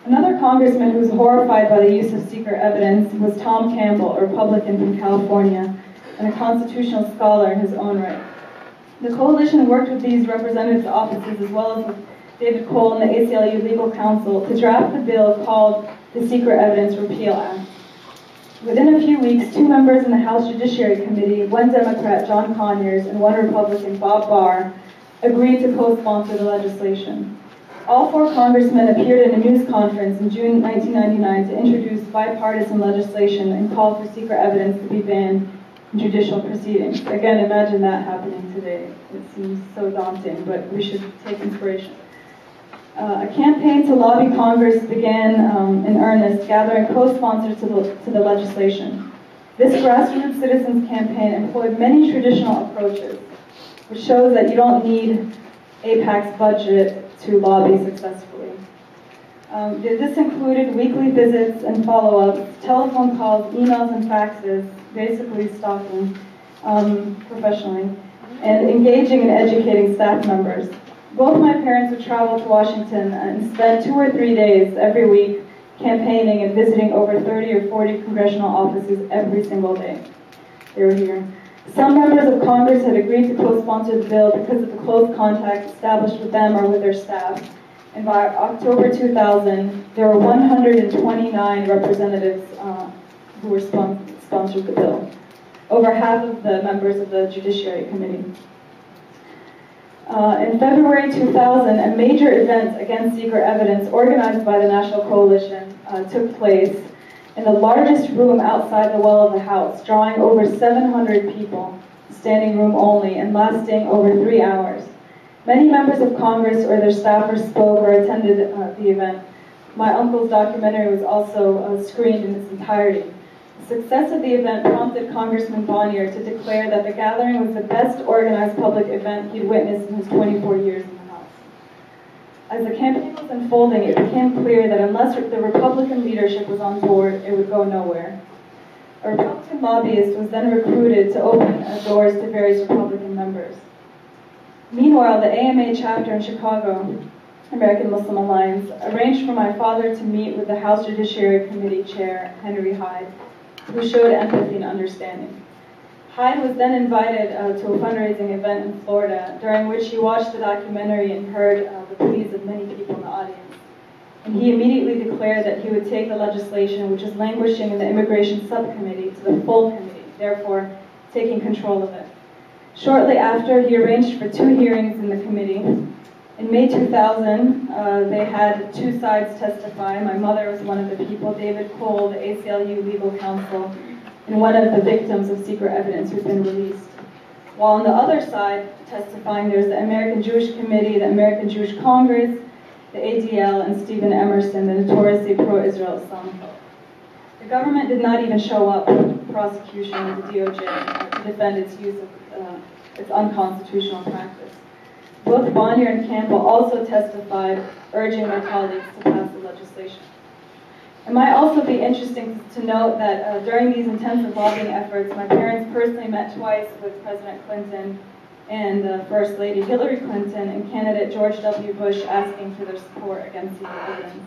Another congressman who was horrified by the use of secret evidence was Tom Campbell, a Republican from California, and a constitutional scholar in his own right. The coalition worked with these representatives' offices as well as with David Cole and the ACLU Legal Counsel to draft the bill called the Secret Evidence Repeal Act. Within a few weeks, 2 members in the House Judiciary Committee, 1 Democrat, John Conyers, and 1 Republican, Bob Barr, agreed to co-sponsor the legislation. All 4 congressmen appeared in a news conference in June 1999 to introduce bipartisan legislation and call for secret evidence to be banned in judicial proceedings. Again, imagine that happening today. It seems so daunting, but we should take inspiration. A campaign to lobby Congress began in earnest, gathering co-sponsors to the legislation. This grassroots citizens campaign employed many traditional approaches, which shows that you don't need AIPAC's budget to lobby successfully. This included weekly visits and follow-ups, telephone calls, emails, and faxes, basically stalking professionally, and engaging and educating staff members. Both my parents would travel to Washington and spend 2 or 3 days every week campaigning and visiting over 30 or 40 congressional offices every single day. They were here. Some members of Congress had agreed to co-sponsor the bill because of the close contact established with them or with their staff. And by October 2000, there were 129 representatives who were sponsored the bill, over half of the members of the Judiciary Committee. In February 2000, a major event against secret evidence organized by the National Coalition took place in the largest room outside the well of the House, drawing over 700 people, standing room only, and lasting over 3 hours. Many members of Congress or their staffers spoke or attended the event. My uncle's documentary was also screened in its entirety. The success of the event prompted Congressman Bonnier to declare that the gathering was the best organized public event he'd witnessed in his 24 years in the House. As the campaign was unfolding, it became clear that unless the Republican leadership was on board, it would go nowhere. A Republican lobbyist was then recruited to open doors to various Republican members. Meanwhile, the AMA chapter in Chicago, American Muslim Alliance, arranged for my father to meet with the House Judiciary Committee Chair, Henry Hyde, who showed empathy and understanding. Hyde was then invited to a fundraising event in Florida, during which he watched the documentary and heard the pleas of many people in the audience. And he immediately declared that he would take the legislation, which is languishing in the Immigration Subcommittee, to the full committee, therefore taking control of it. Shortly after, he arranged for 2 hearings in the committee. In May 2000, they had 2 sides testify. My mother was one of the people, David Cole, the ACLU Legal Counsel, and one of the victims of secret evidence who'd been released. While on the other side testifying, there's the American Jewish Committee, the American Jewish Congress, the ADL, and Stephen Emerson, the notoriously pro-Israel Islamophobe. The government did not even show up for prosecution of the DOJ to defend its use of its unconstitutional practice. Both Bonnier and Campbell also testified, urging their colleagues to pass the legislation. It might also be interesting to note that during these intensive lobbying efforts, my parents personally met twice with President Clinton and First Lady Hillary Clinton and candidate George W. Bush, asking for their support against secret evidence.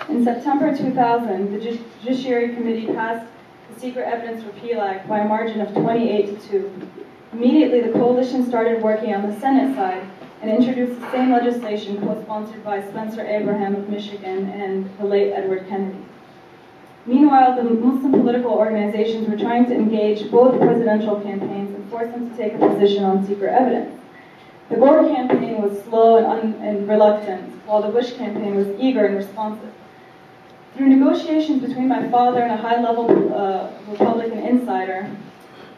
In September 2000, the Judiciary Committee passed the Secret Evidence Repeal Act by a margin of 28-2. Immediately, the coalition started working on the Senate side and introduced the same legislation co-sponsored by Spencer Abraham of Michigan and the late Edward Kennedy. Meanwhile, the Muslim political organizations were trying to engage both presidential campaigns and force them to take a position on secret evidence. The Gore campaign was slow and reluctant, while the Bush campaign was eager and responsive. Through negotiations between my father and a high-level Republican insider,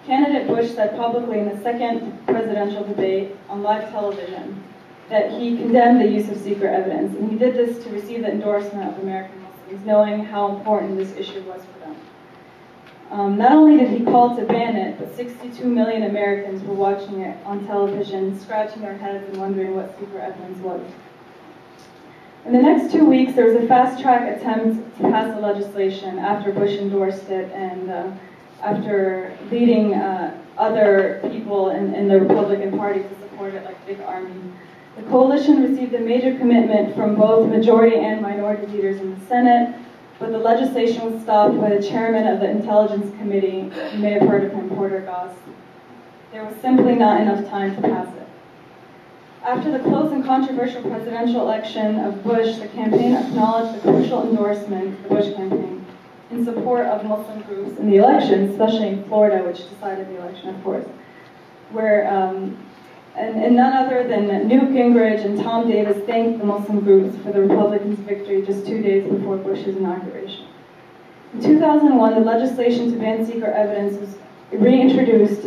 candidate Bush said publicly in the second presidential debate on live television that he condemned the use of secret evidence, and he did this to receive the endorsement of American Muslims, knowing how important this issue was for them. Not only did he call to ban it, but 62 million Americans were watching it on television, scratching their heads and wondering what secret evidence was. In the next 2 weeks, there was a fast-track attempt to pass the legislation after Bush endorsed it and after leading other people in the Republican Party to support it, like Big Army. The coalition received a major commitment from both majority and minority leaders in the Senate, but the legislation was stopped by the chairman of the Intelligence Committee. You may have heard of him, Porter Goss. There was simply not enough time to pass it. After the close and controversial presidential election of Bush, the campaign acknowledged the crucial endorsement, the Bush campaign, in support of Muslim groups in the election, especially in Florida, which decided the election, of course, where and none other than Newt Gingrich and Tom Davis thanked the Muslim groups for the Republicans' victory just 2 days before Bush's inauguration. In 2001, the legislation to ban secret evidence was reintroduced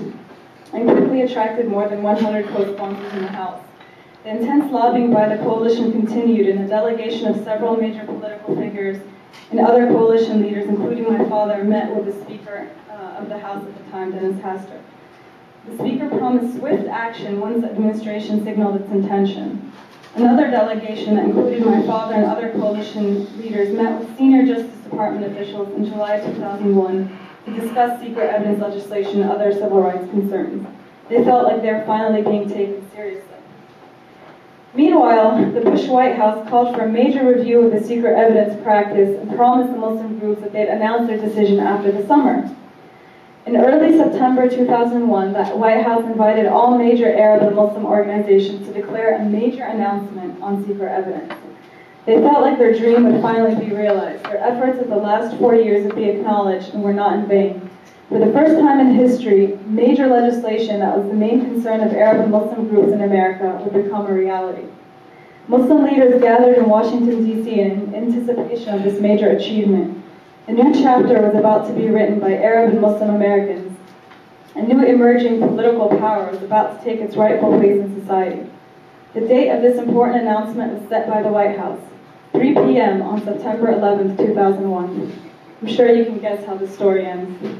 and quickly attracted more than 100 co-sponsors in the House. The intense lobbying by the coalition continued, and a delegation of several major political figures and other coalition leaders, including my father, met with the Speaker of the House at the time, Dennis Hastert. The Speaker promised swift action once the administration signaled its intention. Another delegation that included my father and other coalition leaders met with senior Justice Department officials in July 2001 to discuss secret evidence legislation and other civil rights concerns. They felt like they were finally being taken seriously. Meanwhile, the Bush White House called for a major review of the secret evidence practice and promised the Muslim groups that they'd announce their decision after the summer. In early September 2001, the White House invited all major Arab and Muslim organizations to declare a major announcement on secret evidence. They felt like their dream would finally be realized. Their efforts of the last 4 years would be acknowledged and were not in vain. For the first time in history, major legislation that was the main concern of Arab and Muslim groups in America would become a reality. Muslim leaders gathered in Washington, D.C. in anticipation of this major achievement. A new chapter was about to be written by Arab and Muslim Americans. A new emerging political power was about to take its rightful place in society. The date of this important announcement was set by the White House, 3 p.m. on September 11, 2001. I'm sure you can guess how the story ends.